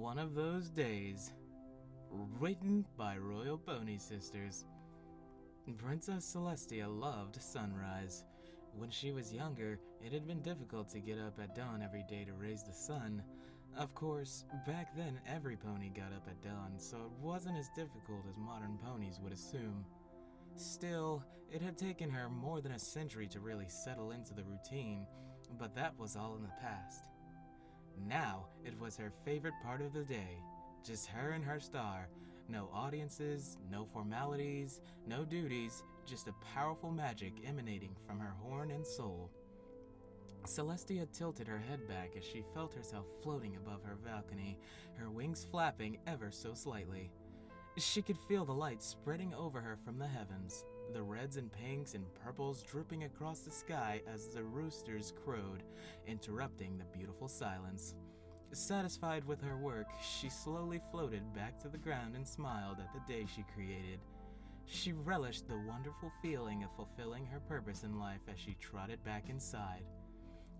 One of Those Days. Written by RoyalPonySisters. Princess Celestia loved sunrise. When she was younger, it had been difficult to get up at dawn every day to raise the sun. Of course, back then every pony got up at dawn, so it wasn't as difficult as modern ponies would assume. Still, it had taken her more than a century to really settle into the routine, but that was all in the past. Now, it was her favorite part of the day. Just her and her star. No audiences, no formalities, no duties, just a powerful magic emanating from her horn and soul. Celestia tilted her head back as she felt herself floating above her balcony, her wings flapping ever so slightly. She could feel the light spreading over her from the heavens, the reds and pinks and purples dripping across the sky as the roosters crowed, interrupting the beautiful silence. Satisfied with her work, she slowly floated back to the ground and smiled at the day she created. She relished the wonderful feeling of fulfilling her purpose in life as she trotted back inside.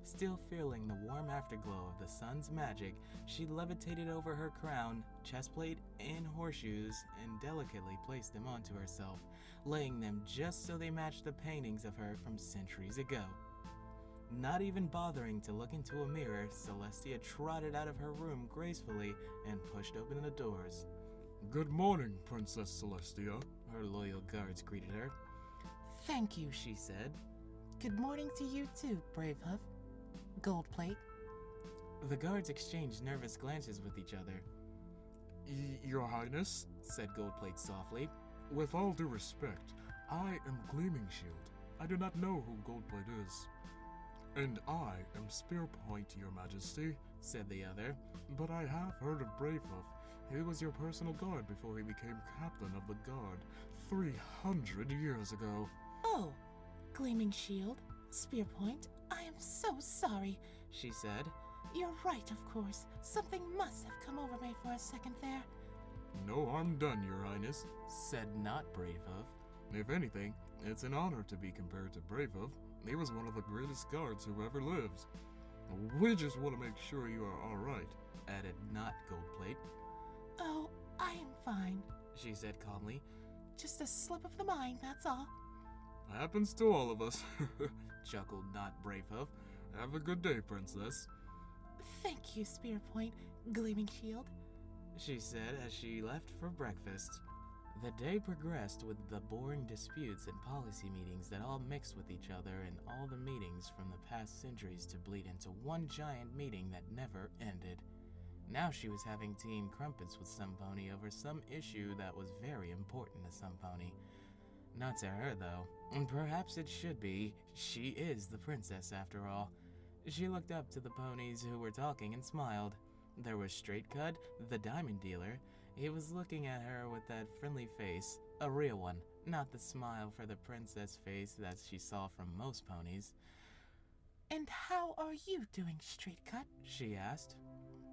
Still feeling the warm afterglow of the sun's magic, she levitated over her crown, chestplate, and horseshoes and delicately placed them onto herself, laying them just so they matched the paintings of her from centuries ago. Not even bothering to look into a mirror, Celestia trotted out of her room gracefully and pushed open the doors. "Good morning, Princess Celestia," her loyal guards greeted her. "Thank you," she said. "Good morning to you too, Brave Hoof. Gold plate." The guards exchanged nervous glances with each other. Your Highness, said Goldplate softly. "With all due respect, I am Gleaming Shield. I do not know who Goldplate is." "And I am Spearpoint, Your Majesty," said the other. "But I have heard of Bravehoof. He was your personal guard before he became captain of the guard 300 years ago." "Oh, Gleaming Shield, Spearpoint, I am so sorry," she said. "You're right, of course. Something must have come over me for a second there." "No harm done, Your Highness," said not Bravehoof. "If anything, it's an honor to be compared to Bravehoof. He was one of the greatest guards who ever lived. We just want to make sure you are all right," added not Goldplate. "Oh, I am fine," she said calmly. "Just a slip of the mind, that's all." "Happens to all of us," chuckled not Bravehoof. "Have a good day, Princess." "Thank you, Spearpoint, Gleaming Shield," she said as she left for breakfast. The day progressed with the boring disputes and policy meetings that all mixed with each other, and all the meetings from the past centuries to bleed into one giant meeting that never ended. Now she was having tea and crumpets with some pony over some issue that was very important to some pony. Not to her, though. Perhaps it should be. She is the princess, after all. She looked up to the ponies who were talking and smiled. There was Straight Cut, the diamond dealer. He was looking at her with that friendly face, a real one, not the smile for the princess face that she saw from most ponies. "And how are you doing, Straight Cut?" she asked.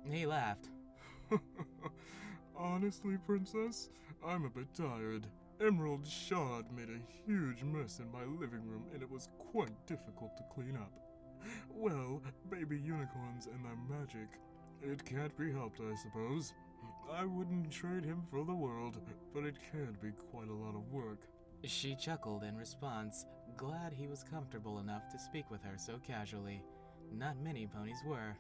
He laughed. "Honestly, Princess, I'm a bit tired. Emerald Shard made a huge mess in my living room and it was quite difficult to clean up. Well, baby unicorns and their magic. It can't be helped, I suppose. I wouldn't trade him for the world, but it can be quite a lot of work." She chuckled in response, glad he was comfortable enough to speak with her so casually. Not many ponies were.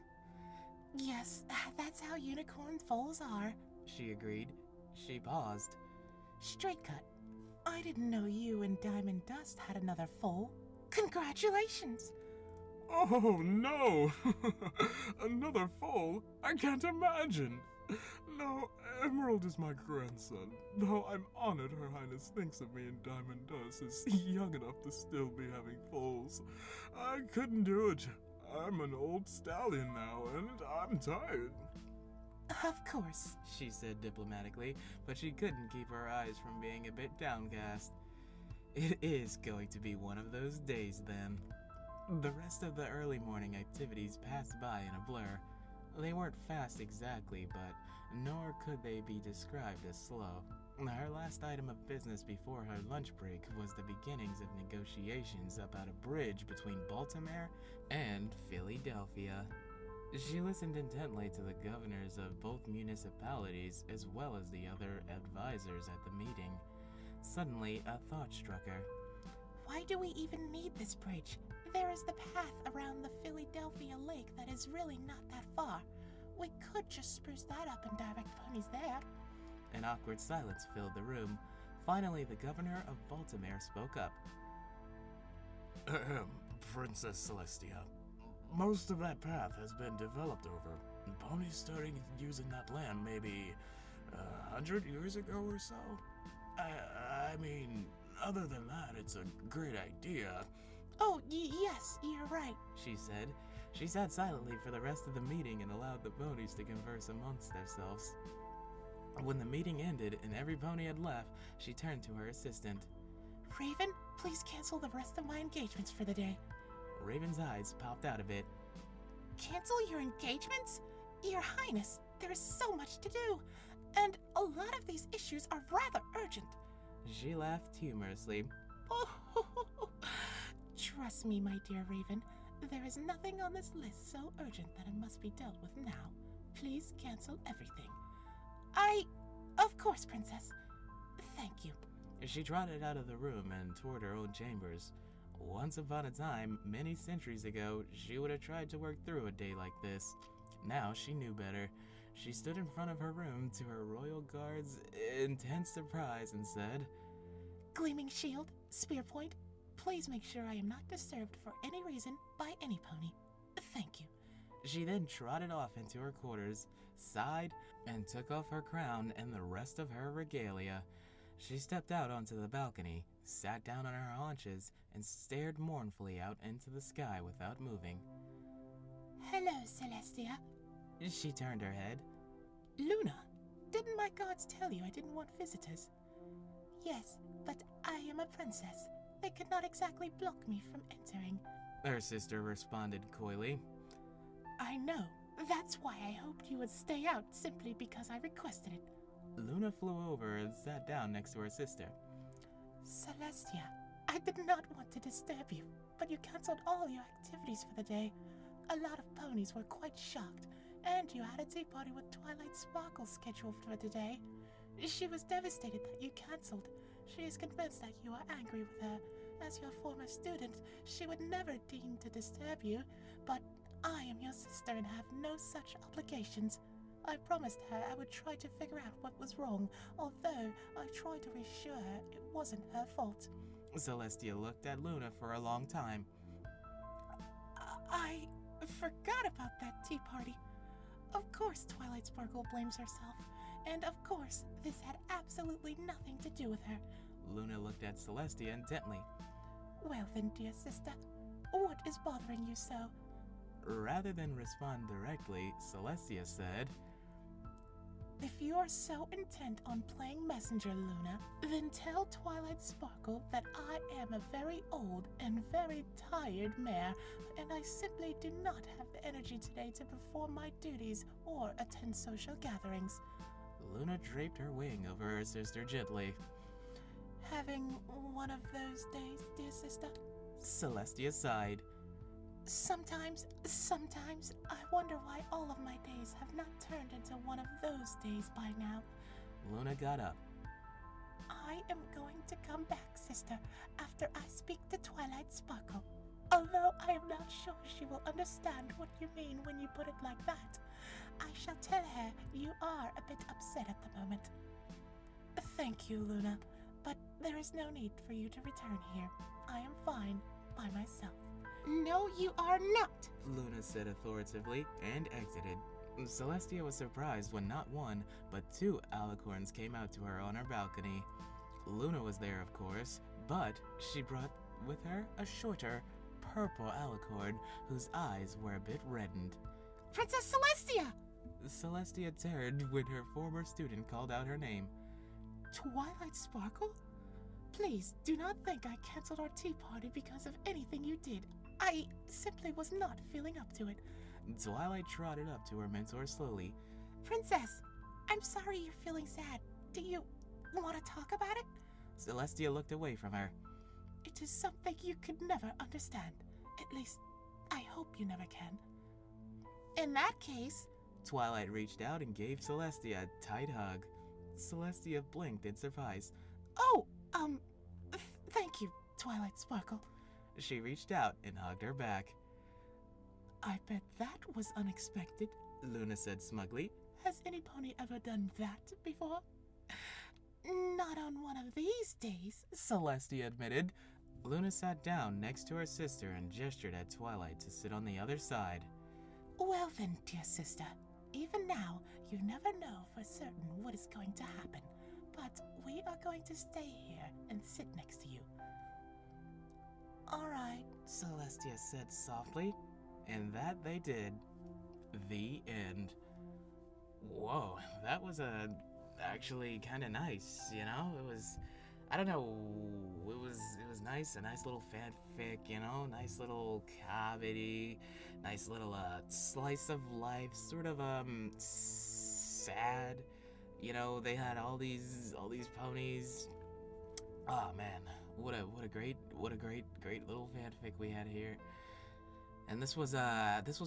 "Yes, that's how unicorn foals are," she agreed. She paused. "Straight Cut, I didn't know you and Diamond Dust had another foal. Congratulations!" "Oh no! Another foal? I can't imagine! No, Emerald is my grandson, though I'm honored Her Highness thinks of me and Diamond Dust as young enough to still be having foals. I couldn't do it. I'm an old stallion now, and I'm tired." "Of course," she said diplomatically, but she couldn't keep her eyes from being a bit downcast. It is going to be one of those days, then. The rest of the early morning activities passed by in a blur. They weren't fast exactly, but nor could they be described as slow. Her last item of business before her lunch break was the beginnings of negotiations about a bridge between Baltimore and Philadelphia. She listened intently to the governors of both municipalities as well as the other advisors at the meeting. Suddenly, a thought struck her. Why do we even need this bridge? There is the path around the Philadelphia Lake that is really not that far. We could just spruce that up and direct ponies there. An awkward silence filled the room. Finally, the governor of Baltimore spoke up. Princess Celestia. Most of that path has been developed over. Ponies started using that land maybe 100 years ago or so. I mean, other than that, it's a great idea. Oh, yes, you're right, She said. She sat silently for the rest of the meeting and allowed the ponies to converse amongst themselves. When the meeting ended and every pony had left, she turned to her assistant. Raven, please cancel the rest of my engagements for the day. Raven's eyes popped out of it. Cancel your engagements? Your Highness, there is so much to do, and a lot of these issues are rather urgent. She laughed humorously. Oh, trust me, my dear Raven, there is nothing on this list so urgent that it must be dealt with now. Please cancel everything. Of course, Princess. Thank you. She trotted out of the room and toward her own chambers. Once upon a time, many centuries ago, she would have tried to work through a day like this. Now she knew better. She stood in front of her room to her royal guard's intense surprise and said, Gleaming Shield, Spear Point, please make sure I am not disturbed for any reason by any pony. Thank you. She then trotted off into her quarters, sighed, and took off her crown and the rest of her regalia. She stepped out onto the balcony, sat down on her haunches, and stared mournfully out into the sky without moving. Hello, Celestia. She turned her head. Luna, didn't my gods tell you I didn't want visitors? Yes, but I am a princess. They could not exactly block me from entering. Her sister responded coyly. I know. That's why I hoped you would stay out simply because I requested it. Luna flew over and sat down next to her sister. Celestia, I did not want to disturb you, but you canceled all your activities for the day. A lot of ponies were quite shocked, and you had a tea party with Twilight Sparkle scheduled for today. She was devastated that you canceled. She is convinced that you are angry with her. As your former student, she would never deign to disturb you, but I am your sister and have no such obligations. I promised her I would try to figure out what was wrong, although I tried to reassure her it wasn't her fault. Celestia looked at Luna for a long time. I forgot about that tea party. Of course Twilight Sparkle blames herself, and of course this had absolutely nothing to do with her. Luna looked at Celestia intently. Well then, dear sister, what is bothering you so? Rather than respond directly, Celestia said, If you are so intent on playing messenger, Luna, then tell Twilight Sparkle that I am a very old and very tired mare, and I simply do not have the energy today to perform my duties or attend social gatherings. Luna draped her wing over her sister gently. Having one of those days, dear sister? Celestia sighed. Sometimes, I wonder why all of my days have not turned into one of those days by now. Luna got up. I am going to come back, sister, after I speak to Twilight Sparkle. Although I am not sure she will understand what you mean when you put it like that, I shall tell her you are a bit upset at the moment. Thank you, Luna, but there is no need for you to return here. I am fine by myself. No, you are not, Luna said authoritatively and exited. Celestia was surprised when not one, but two alicorns came out to her on her balcony. Luna was there, of course, but she brought with her a shorter, purple alicorn whose eyes were a bit reddened. Princess Celestia! Celestia turned when her former student called out her name. Twilight Sparkle? Please do not think I canceled our tea party because of anything you did. I simply was not feeling up to it. Twilight trotted up to her mentor slowly. Princess, I'm sorry you're feeling sad. Do you want to talk about it? Celestia looked away from her. It is something you could never understand. At least, I hope you never can. In that case... Twilight reached out and gave Celestia a tight hug. Celestia blinked in surprise. Oh, thank you, Twilight Sparkle. She reached out and hugged her back. I bet that was unexpected, Luna said smugly. Has any pony ever done that before? Not on one of these days, Celestia admitted. Luna sat down next to her sister and gestured at Twilight to sit on the other side. Well then, dear sister, even now, you never know for certain what is going to happen, but we are going to stay here and sit next to you. All right, Celestia said softly, and that they did. The end. Whoa, that was actually kind of nice, you know? It was, I don't know, it was nice, a nice little fanfic, you know? Nice little comedy, nice little slice of life, sort of sad. You know, they had all these ponies. Oh man, what a great little fanfic we had here. And this was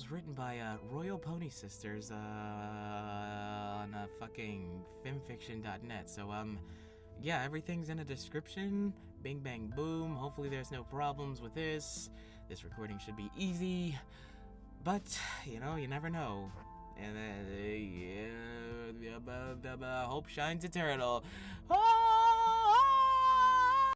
written by RoyalPonySisters on fucking fanfiction.net. So yeah, everything's in a description. Bing bang boom. Hopefully there's no problems with this. This recording should be easy, but you know, you never know. And hope shines eternal. Ah!